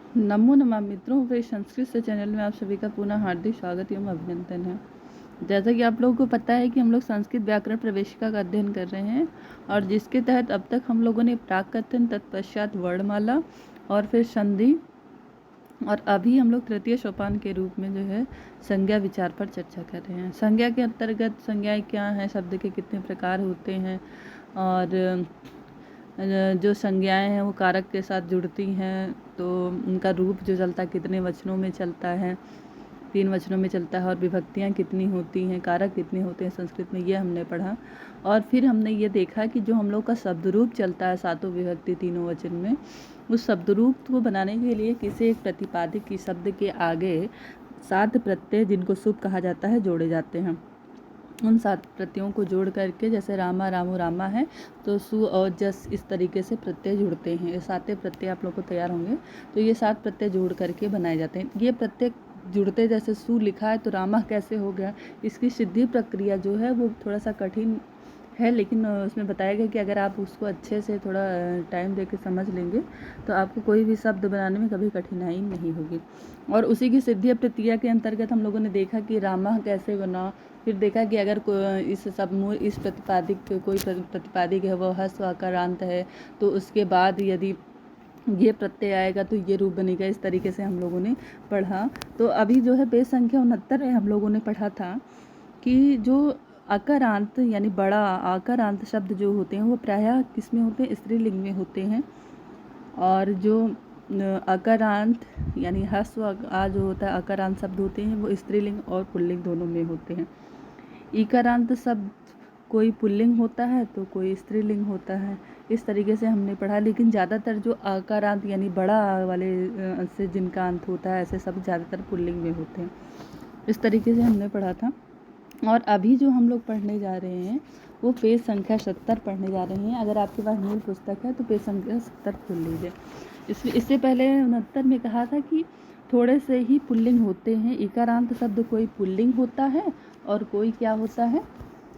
नमो नमः मित्रों, वे संस्कृत से चैनल में आप सभी का पुनः हार्दिक स्वागत एवं अभिनंदन है। जैसा कि आप लोगों को पता है कि हम लोग संस्कृत व्याकरण प्रवेशिका का अध्ययन कर रहे हैं और जिसके तहत अब तक हम लोगों ने प्राक कथन, तत्पश्चात वर्णमाला और फिर संधि और अभी हम लोग तृतीय सोपान के रूप में जो है संज्ञा विचार पर चर्चा कर रहे हैं। संज्ञा के अंतर्गत संज्ञाएं क्या हैं, शब्द के कितने प्रकार होते हैं और जो संज्ञाएं हैं वो कारक के साथ जुड़ती हैं तो उनका रूप जो चलता है कितने वचनों में चलता है, 3 वचनों में चलता है और विभक्तियां कितनी होती हैं, कारक कितने होते हैं संस्कृत में, ये हमने पढ़ा। और फिर हमने ये देखा कि जो हम लोग का शब्द रूप चलता है सातों विभक्ति तीनों वचन में, उस शब्द रूप को बनाने के लिए किसी एक प्रतिपादिक की शब्द के आगे 7 प्रत्यय जिनको शुभ कहा जाता है जोड़े जाते हैं। उन 7 प्रत्ययों को जोड़ करके, जैसे रामा रामो रामा है तो सु और जस इस तरीके से प्रत्यय जुड़ते हैं। ये 7 प्रत्यय आप लोग को तैयार होंगे तो ये 7 प्रत्यय जोड़ करके बनाए जाते हैं। ये प्रत्यय जुड़ते, जैसे सु लिखा है तो रामा कैसे हो गया, इसकी सिद्धि प्रक्रिया जो है वो थोड़ा सा कठिन है, लेकिन उसमें बताया गया कि अगर आप उसको अच्छे से थोड़ा टाइम दे के समझ लेंगे तो आपको कोई भी शब्द बनाने में कभी कठिनाई नहीं होगी। और उसी की सिद्धि प्रक्रिया के अंतर्गत हम लोगों ने देखा कि रामा कैसे बना। फिर देखा कि अगर इस समूह इस प्रतिपादिक कोई प्रतिपादिक है वह हस्व आकारांत है तो उसके बाद यदि ये प्रत्यय आएगा तो ये रूप बनेगा। इस तरीके से हम लोगों ने पढ़ा। तो अभी जो है पेज संख्या 69 में हम लोगों ने पढ़ा था कि जो आकारांत यानी बड़ा आकारांत शब्द जो होते हैं वो प्रायः किस में होते हैं, स्त्रीलिंग में होते हैं। और जो अकारांत यानी ह्रस्व आ जो होता है अकारांत शब्द होते हैं वो स्त्रीलिंग और पुल्लिंग दोनों में होते हैं। इकारांत शब्द कोई पुल्लिंग होता है तो कोई स्त्रीलिंग होता है। इस तरीके से हमने पढ़ा। लेकिन ज़्यादातर जो आकारांत यानी बड़ा वाले से जिनका अंत होता है ऐसे शब्द ज़्यादातर पुल्लिंग में होते हैं। इस तरीके से हमने पढ़ा था। और अभी जो हम लोग पढ़ने जा रहे हैं वो पेज संख्या 70 पढ़ने जा रहे हैं। अगर आपके पास मूल पुस्तक है तो पेज संख्या 70 खोल लीजिए। इससे पहले 69 में कहा था कि थोड़े से ही पुल्लिंग होते हैं। इकारांत शब्द कोई पुल्लिंग होता है और कोई क्या होता है,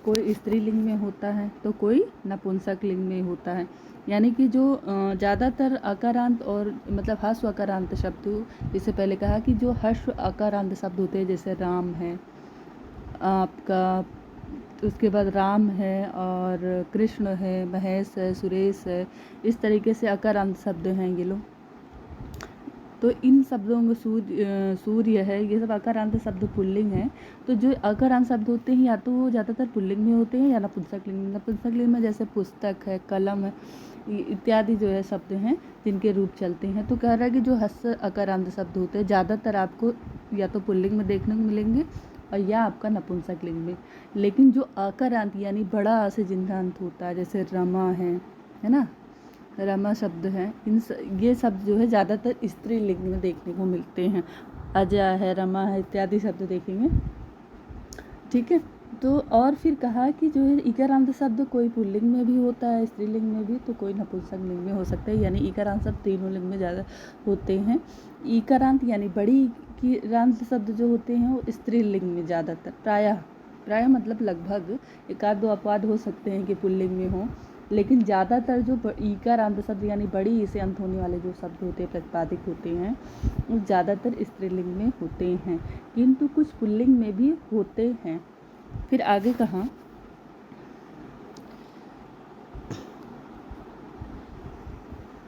कोई स्त्रीलिंग में होता है तो कोई नपुंसक लिंग में होता है। यानी कि जो ज़्यादातर अकारांत और मतलब हस्व अकारांत शब्द, इससे पहले कहा कि जो हस्व अकारांत शब्द होते हैं जैसे राम है आपका, उसके बाद राम है और कृष्ण है, महेश है, सुरेश है, इस तरीके से अकारांत शब्द हैं ये लोग। तो इन शब्दों में सूर्य है, ये सब अकारांत शब्द पुल्लिंग है। तो जो अकारांत शब्द होते हैं या तो वो ज़्यादातर पुल्लिंग में होते हैं या नपुंसक लिंग में। नपुंसक लिंग में जैसे पुस्तक है, कलम है इत्यादि जो है शब्द हैं जिनके रूप चलते हैं। तो कह रहा है कि जो हस्व अकारांत शब्द होते हैं ज़्यादातर आपको या तो पुल्लिंग में देखने को मिलेंगे और या आपका नपुंसक लिंग में। लेकिन जो अकारांत यानी बड़ा से जिनका अंत होता है जैसे रमा है ना, रमा शब्द है, ये शब्द जो है ज़्यादातर स्त्रीलिंग में देखने को मिलते हैं। अजय है, रमा है इत्यादि शब्द देखेंगे, ठीक है। तो और फिर कहा कि जो है इकारांत शब्द कोई पुल्लिंग में भी होता है, स्त्रीलिंग में भी, तो कोई नपुंसक लिंग में हो सकता है। यानी इकारांत शब्द तीनों लिंग में ज़्यादा होते हैं। इकारांत यानी बड़ी इकारांत शब्द जो होते हैं वो स्त्रीलिंग में ज़्यादातर, प्रायः मतलब लगभग एक आध दो अपवाद हो सकते हैं कि पुल्लिंग में हो, लेकिन ज़्यादातर जो ईकारांत शब्द यानी बड़ी से अंत होने वाले जो शब्द होते हैं प्रतिपादिक होते हैं वो ज़्यादातर स्त्रीलिंग में होते हैं, किंतु कुछ पुल्लिंग में भी होते हैं। फिर आगे कहा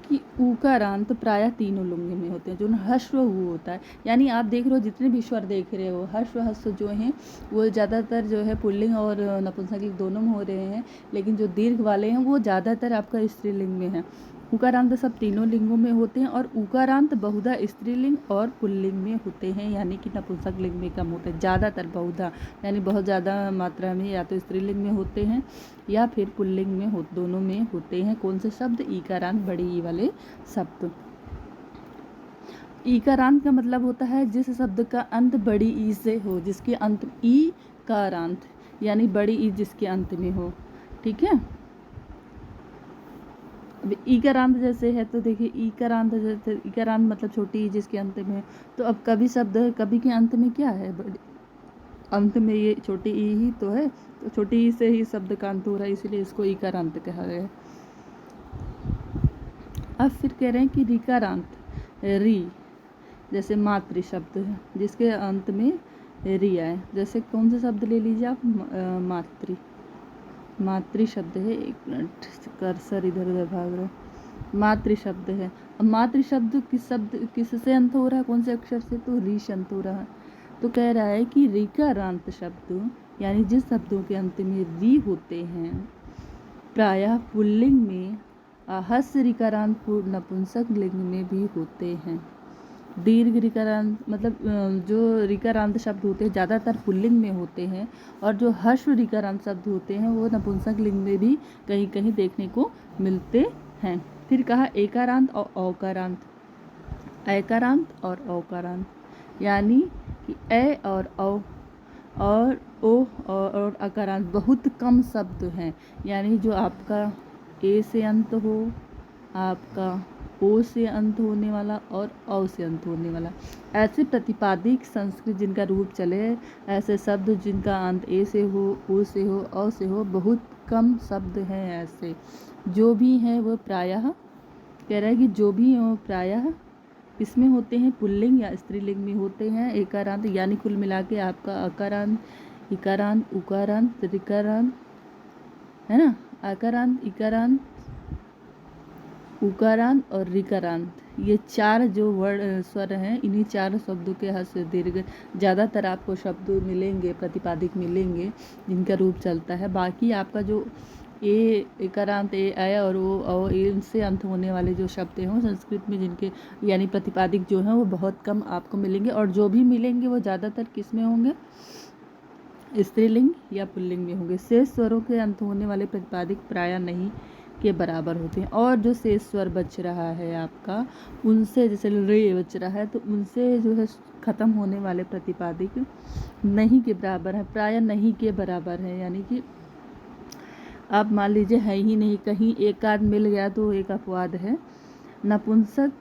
कि ऊकारांत प्रायः तीनों लिंग में होते हैं। जो हश्व वो होता है, यानी आप देख रहे हो जितने भी स्वर देख रहे हो हश्व जो हैं वो ज़्यादातर जो है पुल्लिंग और नपुंसक लिंग दोनों में हो रहे हैं, लेकिन जो दीर्घ वाले हैं वो ज़्यादातर आपका स्त्रीलिंग में है। उकारांत सब तीनों लिंगों में होते हैं और उकारांत बहुधा स्त्रीलिंग और पुल्लिंग में होते हैं, यानी कि नपुंसक लिंग में कम होते हैं। ज़्यादातर बहुधा यानी बहुत ज़्यादा मात्रा में या तो स्त्रीलिंग में होते हैं या फिर पुल्लिंग में दोनों में होते हैं। कौन से शब्द, ईकारांत बड़ी ई वाले शब्द। ईकारांत का मतलब होता है जिस शब्द का अंत बड़ी ई से हो, जिसके अंत ई कारांत यानी बड़ी ई जिसके अंत में हो, ठीक है। अब ईकारांत जैसे है तो देखिए ईकारांत जैसे ईकारांत मतलब छोटी ई जिसके अंत में है। तो अब कभी शब्द है, कभी के अंत में क्या है, अंत में ये छोटी ई ही तो है, तो छोटी ई से ही शब्द का अंत हो रहा है, इसलिए इसको ईकारांत कहा गया है। अब फिर कह रहे हैं कि रीकारांत, री जैसे मातृ शब्द है जिसके अंत में रिया है। जैसे कौन सा शब्द ले लीजिए आप, मातृ, मातृ शब्द है। एक मिनट, कर्सर इधर उधर भाग रहा है। मातृ शब्द है। अब मातृ शब्द किससे अंत हो रहा है, कौन से अक्षर से, तो री से अंत हो रहा है। तो कह रहा है कि ऋकारांत शब्द यानी जिस शब्दों के अंत में री होते हैं प्रायः पुल्लिंग में आहस्य ऋकारांत नपुंसक लिंग में भी होते हैं। दीर्घ ऋकारांत मतलब जो ऋकारांत शब्द होते हैं ज़्यादातर पुल्लिंग में होते हैं, और जो ह्रस्व ऋकारांत शब्द होते हैं वो नपुंसक लिंग में भी कहीं कहीं देखने को मिलते हैं। फिर कहा एकारांत और औकारांत, ऐकारांत और औकारांत यानी कि ए और औ और ओ और अकारांत बहुत कम शब्द हैं, यानी जो आपका ए से अंत हो, आपका ओ से अंत होने वाला और औ से अंत होने वाला, ऐसे प्रतिपादिक संस्कृत जिनका रूप चले, ऐसे शब्द जिनका अंत ए से हो, ओ से हो, औ से हो, बहुत कम शब्द हैं ऐसे। जो भी हैं वो प्रायः कह रहा है कि जो भी हो प्रायः किसमें होते हैं, पुल्लिंग या स्त्रीलिंग में होते हैं। एकारांत यानी कुल मिला के आपका अकारांत, इकारांत, उकारांत, ऋकारांत है ना, आकारांत, इकारांत, उकारांत और ऋकारांत, ये चार जो वर्ण स्वर हैं, इन्हीं चार शब्दों के ह्रस्व दीर्घ ज़्यादातर आपको शब्द मिलेंगे, प्रतिपादिक मिलेंगे जिनका रूप चलता है। बाकी आपका जो ए एकारांत, ए आय और ओ इनसे अंत होने वाले जो शब्द हैं संस्कृत में जिनके यानी प्रतिपादिक जो हैं वो बहुत कम आपको मिलेंगे, और जो भी मिलेंगे वो ज़्यादातर किस में होंगे, स्त्रीलिंग या पुल्लिंग में होंगे। शेष स्वरों के अंत होने वाले प्रतिपादिक प्रायः नहीं के बराबर होते हैं, और जो शेष स्वर बच रहा है आपका उनसे, जैसे रे बच रहा है तो उनसे जो है ख़त्म होने वाले प्रतिपादिक नहीं के बराबर है, प्रायः नहीं के बराबर है। यानी कि आप मान लीजिए है ही नहीं, कहीं एक आध मिल गया तो एक अपवाद है। नपुंसक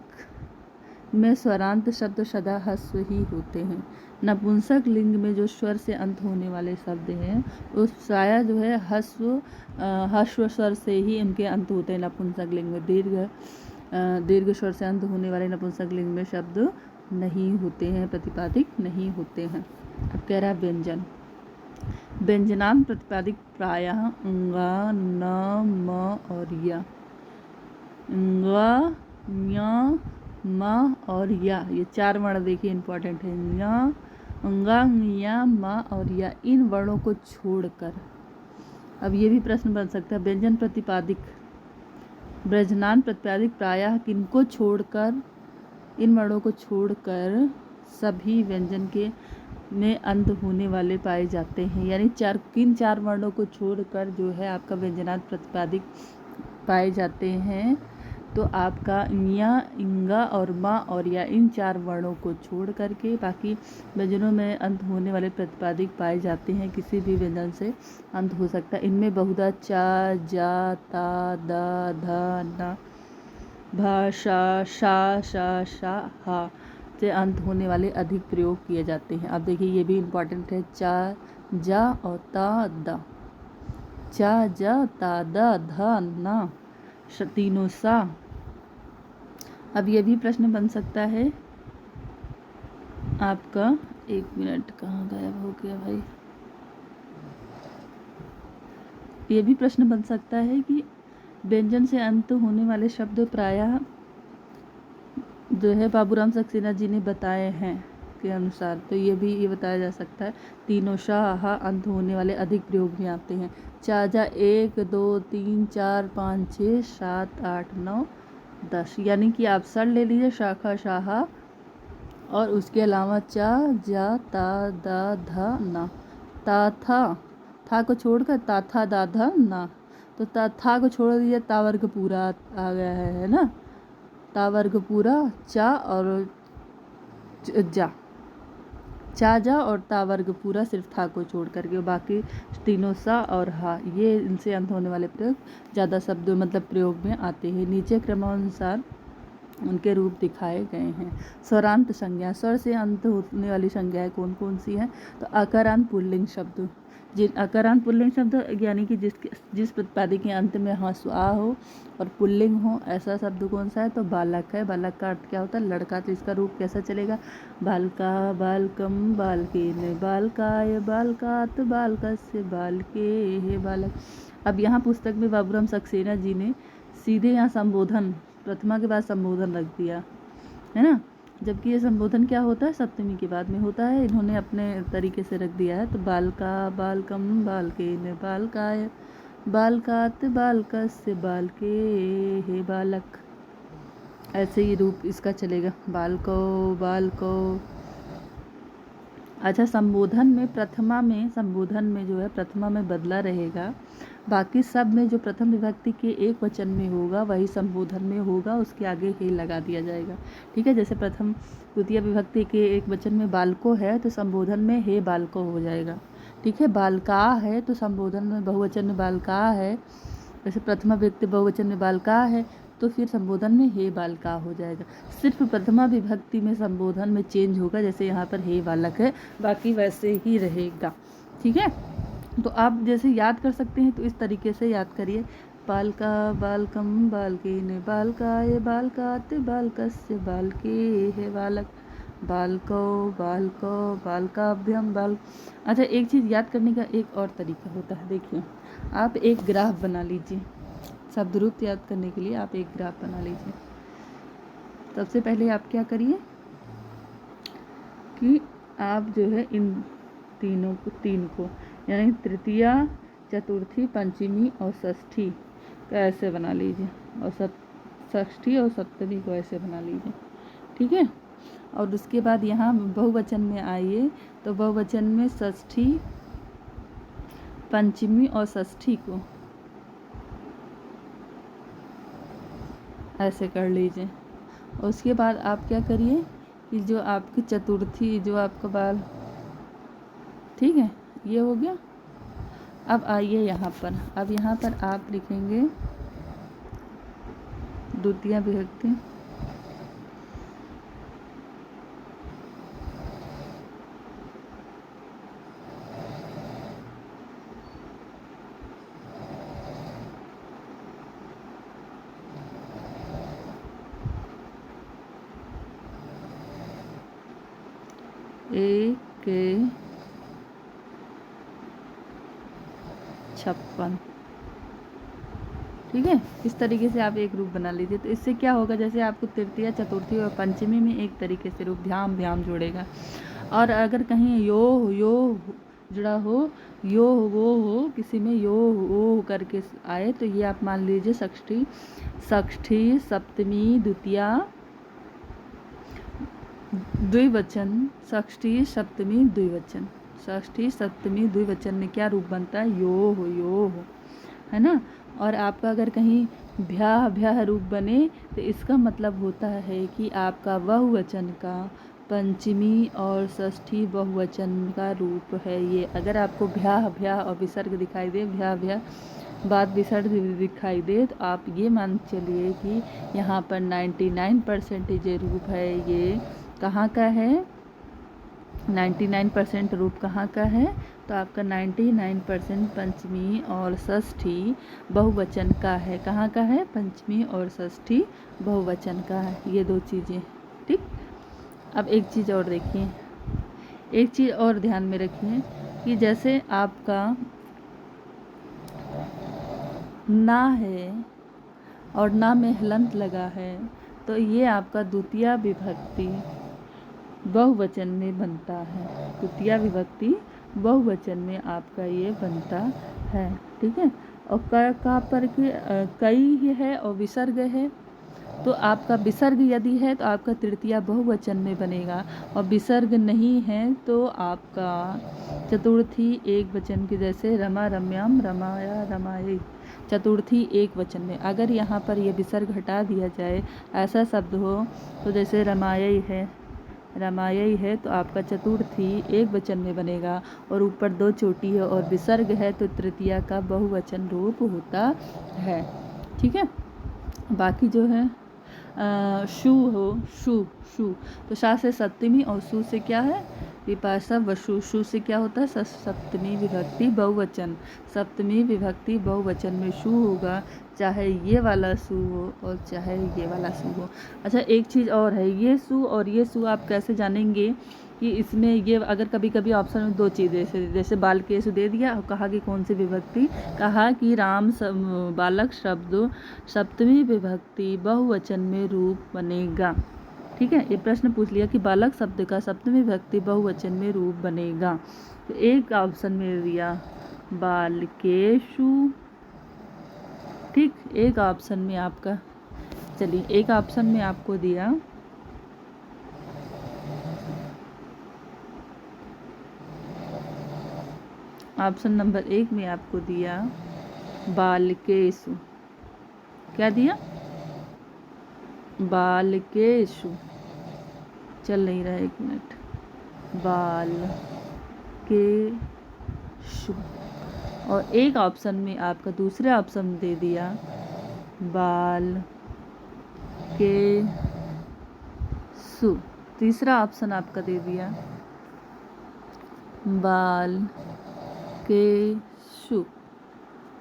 में स्वरांत शब्द सदा ह्रस्व ही होते हैं। नपुंसक लिंग में जो स्वर से अंत होने वाले शब्द हैं उस प्रायः जो है ह्रस्व स्वर से ही उनके अंत होते हैं। नपुंसक लिंग में दीर्घ स्वर से अंत होने वाले नपुंसक लिंग में शब्द नहीं होते हैं, प्रतिपादिक नहीं होते हैं। अब कह रहा है व्यंजन, व्यंजनांत प्रतिपादिक प्रायः ङ, न, म और या, ङ, ञ, म और या, ये चार वर्ण देखिए इंपॉर्टेंट है। ञ, ङ, ञ, म और या, इन वर्णों को छोड़कर, अब ये भी प्रश्न बन सकता है, व्यंजन प्रतिपादिक व्यंजनांत प्रतिपादिक प्रायः किनको छोड़कर, इन वर्णों को छोड़कर सभी व्यंजन के में अंत होने वाले पाए जाते हैं। यानी किन चार वर्णों को छोड़कर जो है आपका व्यंजनांत प्रतिपादिक पाए जाते हैं, तो आपका ञ, इंगा और म और या, इन चार वर्णों को छोड़ करके बाकी व्यंजनों में अंत होने वाले प्रतिपादिक पाए जाते हैं। किसी भी व्यंजन से अंत हो सकता है। इनमें बहुधा चा, जा, ता, दा, धा, ना, भा, शा, शा, हा से अंत होने वाले अधिक प्रयोग किए जाते हैं। अब देखिए ये भी इम्पॉर्टेंट है, चा, जा और ता, दा, चा, जा, ता, दा, धा, ना, तीनों सा। अब ये भी प्रश्न बन सकता है आपका, एक मिनट कहाँ गायब हो गया भाई, ये भी प्रश्न बन सकता है कि व्यंजन से अंत होने वाले शब्द प्रायः जो है बाबूराम सक्सेना जी ने बताए हैं के अनुसार, तो ये बताया जा सकता है तीनों शाह अंत होने वाले अधिक प्रयोग में आते हैं। चाजा 1, 2, 3, 4, 5, 6, 7, 8, 9, 10, यानी कि आप सर ले लीजिए शाखा शाहा और उसके अलावा चा, जा, ता, दा, धा, ना, ता था को छोड़कर ता, था, दा, धा, ना, तो था को छोड़ दीजिए, ता वर्ग पूरा आ गया है ना, ता वर्ग पूरा, चा और जा, चा, जा और ता वर्ग पूरा सिर्फ था को छोड़ करके, बाकी तीनों सा और हा ये इनसे अंत होने वाले प्रयोग ज़्यादा शब्दों मतलब प्रयोग में आते हैं। नीचे क्रमानुसार उनके रूप दिखाए गए हैं। स्वरांत संज्ञा, स्वर से अंत होने वाली संज्ञाएं कौन कौन सी हैं, तो अकारांत पुल्लिंग शब्द जिन अकारांत पुल्लिंग शब्द यानी कि जिस प्रतिपादी के अंत में ह्रस्व आ हो और पुल्लिंग हो, ऐसा शब्द कौन सा है? तो बालक है। बालक का अर्थ क्या होता है? लड़का। तो इसका रूप कैसा चलेगा? बालका बालकम बालकेन बालकाय बालकात बालकस्य बालके हे बालक। अब यहाँ पुस्तक में बाबूराम सक्सेना जी ने सीधे यहाँ संबोधन प्रथमा के बाद संबोधन रख दिया है ना, जबकि ये संबोधन क्या होता है? सप्तमी के बाद में होता है। इन्होंने अपने तरीके से रख दिया है। तो बालका बालकम बालकेन बालकाय बालकात बालकस्य बालके हे बालक, ऐसे ही रूप इसका चलेगा। बालको बालको। अच्छा, संबोधन में जो है प्रथमा में बदला रहेगा। बाकी सब में जो प्रथम विभक्ति के एक वचन में होगा वही संबोधन में होगा, उसके आगे हे लगा दिया जाएगा। ठीक है, जैसे प्रथम द्वितीय विभक्ति के एक वचन में बालको है तो संबोधन में हे बालको हो जाएगा। ठीक है, बालका है तो संबोधन में बहुवचन में बालका है। जैसे प्रथमा विभक्ति बहुवचन में बालका है तो फिर संबोधन में हे बालका हो जाएगा। सिर्फ प्रथमा विभक्ति में संबोधन में चेंज होगा, जैसे यहाँ पर हे बालक है, बाकी वैसे ही रहेगा। ठीक है, तो आप जैसे याद कर सकते हैं तो इस तरीके से याद करिए। बालका बालकम बालकेन बालकाय बालकात बालकस्य बालके हे बालक। बालको बालको बालकाभ्यम बाल। अच्छा, एक चीज़ याद करने का एक और तरीका होता है। देखिए, आप एक ग्राफ बना लीजिए। शब्द रूप याद करने के लिए आप एक ग्राफ बना लीजिए। सबसे पहले आप क्या करिए कि आप जो है इन तीन को यानी तृतीया, चतुर्थी, पंचमी और षष्ठी को ऐसे बना लीजिए, और षष्ठी और सप्तमी को ऐसे बना लीजिए। ठीक है, और उसके बाद यहाँ बहुवचन में आइए तो बहुवचन में षष्ठी, पंचमी और षष्ठी को ऐसे कर लीजिए। उसके बाद आप क्या करिए कि जो आपकी चतुर्थी, जो आपका बाल, ठीक है, ये हो गया। अब आइए यहाँ पर, अब यहाँ पर आप लिखेंगे द्वितीय विभक्ति, एक के 56। ठीक है, इस तरीके से आप एक रूप बना लीजिए। तो इससे क्या होगा, जैसे आपको तृतीया, चतुर्थी और पंचमी में एक तरीके से रूप भ्याम भ्याम जोड़ेगा। और अगर कहीं यो जुड़ा हो, यो वो हो, किसी में यो वो करके आए तो ये आप मान लीजिए षष्ठी, सप्तमी, द्वितीया, द्विवचन, षष्ठी सप्तमी द्विवचन। षष्ठी सप्तमी द्विवचन में क्या रूप बनता है? यो हो, है ना। और आपका अगर कहीं भ्याह रूप बने तो इसका मतलब होता है कि आपका बहुवचन का पंचमी और षष्ठी बहुवचन का रूप है ये। अगर आपको भ्याह और विसर्ग दिखाई दे, भ्याह बाद विसर्ग दिखाई दे, तो आप ये मान चलिए कि यहाँ पर 99% ये रूप है, ये कहाँ का है? 99% रूप कहाँ का है? तो आपका 99% पंचमी और षष्ठी बहुवचन का है। कहाँ का है? पंचमी और षष्ठी बहुवचन का है। ये दो चीज़ें, ठीक। अब एक चीज़ और देखिए, एक चीज़ और ध्यान में रखिए कि जैसे आपका ना है और ना में हलंत लगा है तो ये आपका द्वितीय विभक्ति बहुवचन में बनता है। द्वितीय विभक्ति बहुवचन में आपका ये बनता है, ठीक है। और का पर के कई है और विसर्ग है, तो आपका विसर्ग यदि है तो आपका तृतीया बहुवचन में बनेगा, और विसर्ग नहीं है तो आपका चतुर्थी एक वचन के, जैसे रमा रम्याम रमाया रमाये, चतुर्थी एक वचन में। अगर यहाँ पर ये विसर्ग हटा दिया जाए, ऐसा शब्द हो तो जैसे रमायई है तो आपका चतुर्थी एक वचन में बनेगा, और ऊपर दो चोटी है और विसर्ग है तो तृतीया का बहुवचन रूप होता है, ठीक है। बाकी जो है शु हो, शु तो शा से सप्तमी और सु से क्या है? पिपासा वसु, शु से क्या होता है सप्तमी विभक्ति बहुवचन, सप्तमी विभक्ति बहुवचन में शु होगा, चाहे ये वाला सु हो और चाहे ये वाला सु हो। अच्छा एक चीज़ और है, ये सु और ये सु आप कैसे जानेंगे कि इसमें ये अगर कभी कभी ऑप्शन में दो चीज़ें जैसे बाल के सु दे दिया और कहा कि कौन सी विभक्ति, कहा कि राम बालक शब्द सप्तमी विभक्ति बहुवचन में रूप बनेगा। ठीक है, ये प्रश्न पूछ लिया कि बालक शब्द का सप्तमी विभक्ति बहुवचन में रूप बनेगा। तो एक ऑप्शन में दिया बालकेषु, ठीक, एक ऑप्शन में आपका, चलिए एक ऑप्शन में आपको दिया ऑप्शन नंबर 1 में आपको दिया बालकेषु, क्या दिया बालकेषु, चल नहीं रहा, एक मिनट, बालकेषु। और एक ऑप्शन में आपका दूसरे ऑप्शन दे दिया बालकेषु, तीसरा ऑप्शन आपका दे दिया बालकेषु,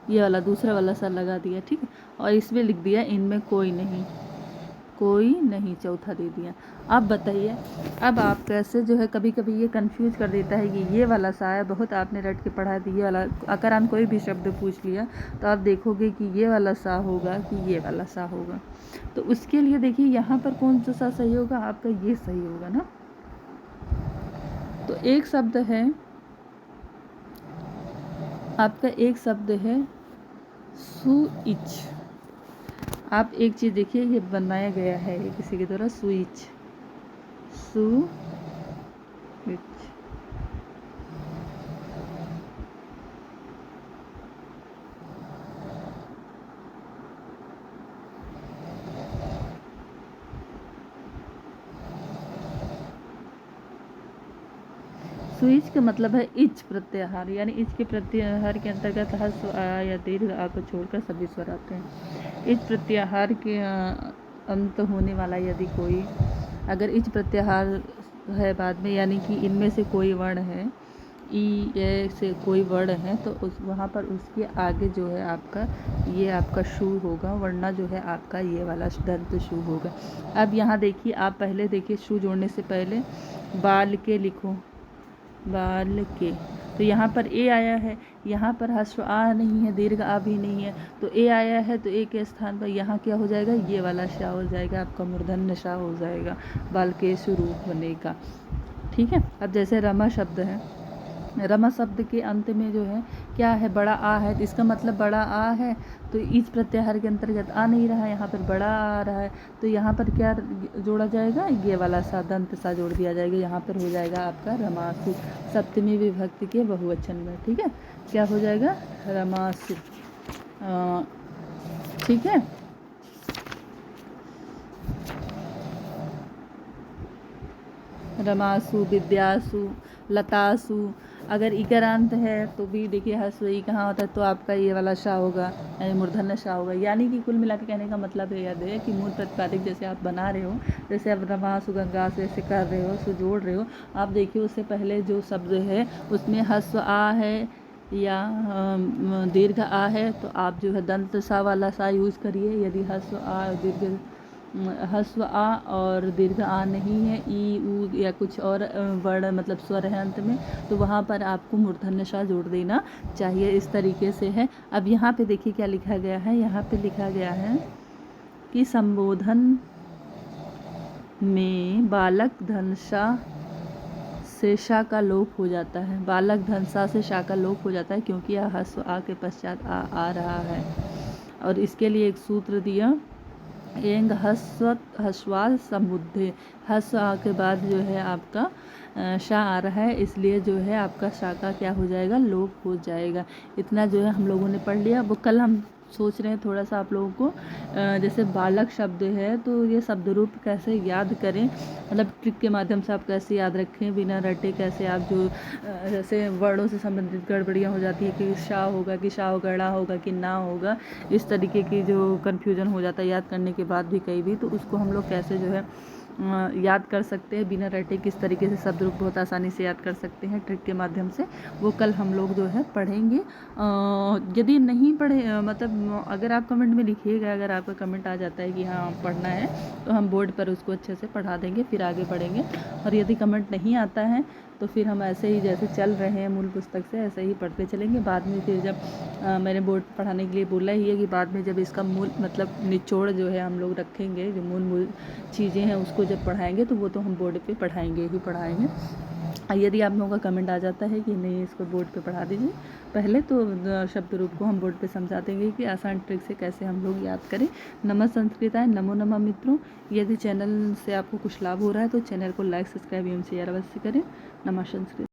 ये वाला दूसरा वाला सा लगा दिया। ठीक है, और इसमें लिख दिया इनमें कोई नहीं, कोई नहीं, चौथा दे दिया। अब बताइए, अब आप कैसे जो है कभी कभी ये कंफ्यूज कर देता है कि ये वाला सा है, बहुत आपने रट के पढ़ा दिया वाला, अगर हम कोई भी शब्द पूछ लिया तो आप देखोगे कि ये वाला सा होगा कि ये वाला सा होगा। तो उसके लिए देखिए यहाँ पर कौन सा सही होगा, आपका ये सही होगा ना। तो एक शब्द है आपका, एक शब्द है सुइच। आप एक चीज़ देखिए, ये बनाया गया है ये किसी के द्वारा, स्विच, स्विच। स्विच का मतलब है इच प्रत्याहार, यानी इच के प्रत्याहार के अंतर्गत ह्रस्व आ या दीर्घ आ को छोड़कर सभी स्वर आते हैं। इच प्रत्याहार के अंत होने वाला यदि कोई, अगर इच प्रत्याहार है बाद में, यानी कि इनमें से कोई वर्ण है, ई ए से कोई वर्ण है, तो उस वहाँ पर उसके आगे जो है आपका ये आपका शु होगा, वरना जो है आपका ये वाला दंत शु होगा। अब यहाँ देखिए, आप पहले देखिए शु जोड़ने से पहले बाल के लिखो, बाल के, तो यहाँ पर ए आया है, यहाँ पर ह्रस्व आ नहीं है, दीर्घ आ भी नहीं है, तो ए आया है, तो ए के स्थान पर यहाँ क्या हो जाएगा, ये वाला शा हो जाएगा, आपका मूर्धन्य शा हो जाएगा, बाल के स्वरूप बनेगा। ठीक है, अब जैसे रमा शब्द है, रमा शब्द के अंत में जो है क्या है, बड़ा आ है, तो इसका मतलब बड़ा आ है, तो इस प्रत्याहार के अंतर्गत आ नहीं रहा है, यहाँ पर बड़ा आ रहा है, तो यहाँ पर क्या जोड़ा जाएगा, ये वाला सा दंत सा जोड़ दिया जाएगा, यहाँ पर हो जाएगा आपका रमासु, सप्तमी विभक्ति के बहुवचन में। ठीक है, क्या हो जाएगा, रमासु। ठीक है, रमासु, विद्यासु, लतासु। अगर इकारांत है तो भी देखिए ह्रस्व ई कहाँ होता है, तो आपका ये वाला शा होगा, यानी मूर्धन्य शा होगा। यानी कि कुल मिला के कहने का मतलब ये याद है कि मूल प्रतिपादिक जैसे आप बना रहे हो, जैसे आप रमा सुगंगा से ऐसे कर रहे हो, सु जोड़ रहे हो, आप देखिए उससे पहले जो शब्द है उसमें ह्रस्व आ है या दीर्घ आ है, तो आप जो है दंत सा वाला सा यूज़ करिए। यदि ह्रस्व आ दीर्घ ह्रस्व आ और दीर्घ आ नहीं है, ई ऊ या कुछ और वर्ण मतलब स्वर है अंत में, तो वहाँ पर आपको मूर्धन्य शा जोड़ देना चाहिए। इस तरीके से है। अब यहाँ पे देखिए क्या लिखा गया है, यहाँ पे लिखा गया है कि संबोधन में बालक धनसा से शा का लोप हो जाता है, बालक धनसा से शा का लोप हो जाता है, क्योंकि यह ह्रस्व आ के पश्चात आ रहा है। और इसके लिए एक सूत्र दिया, एंग ह्रस्वा समुद्धे, ह्रस्व आ के बाद जो है आपका शा आ रहा है, इसलिए जो है आपका शा का क्या हो जाएगा, लोप हो जाएगा। इतना जो है हम लोगों ने पढ़ लिया। वो कल हम सोच रहे हैं थोड़ा सा आप लोगों को, जैसे बालक शब्द है तो ये शब्द रूप कैसे याद करें, मतलब ट्रिक के माध्यम से आप कैसे याद रखें बिना रटे, कैसे आप जो जैसे वर्णों से संबंधित गड़बड़ियाँ हो जाती है कि शा होगा कि शा गड़ा होगा कि ना होगा, इस तरीके की जो कन्फ्यूजन हो जाता है याद करने के बाद भी कहीं भी, तो उसको हम लोग कैसे जो है याद कर सकते हैं बिना रटे, किस तरीके से शब्द रूप बहुत आसानी से याद कर सकते हैं ट्रिक के माध्यम से, वो कल हम लोग जो है पढ़ेंगे। यदि नहीं पढ़े मतलब अगर आप कमेंट में लिखिएगा, अगर आपका कमेंट आ जाता है कि हाँ पढ़ना है, तो हम बोर्ड पर उसको अच्छे से पढ़ा देंगे, फिर आगे बढ़ेंगे। और यदि कमेंट नहीं आता है तो फिर हम ऐसे ही जैसे चल रहे हैं मूल पुस्तक से ऐसे ही पढ़ते चलेंगे। बाद में फिर जब मैंने बोर्ड पढ़ाने के लिए बोला ही है कि बाद में जब इसका मूल मतलब निचोड़ जो है हम लोग रखेंगे, जो मूल चीज़ें हैं उसको जब पढ़ाएंगे तो वो तो हम बोर्ड पे पढ़ाएंगे ही पढ़ाएंगे। यदि आप लोगों का कमेंट आ जाता है कि नहीं इसको बोर्ड पे पढ़ा दीजिए पहले, तो शब्द रूप को हम बोर्ड पे समझा देंगे कि आसान ट्रिक से कैसे हम लोग याद करें। नमः संस्कृताय, नमो नमः मित्रों। यदि चैनल से आपको कुछ लाभ हो रहा है तो चैनल को लाइक, सब्सक्राइब एवं शेयर अवश्य करें। नमः संस्कृत।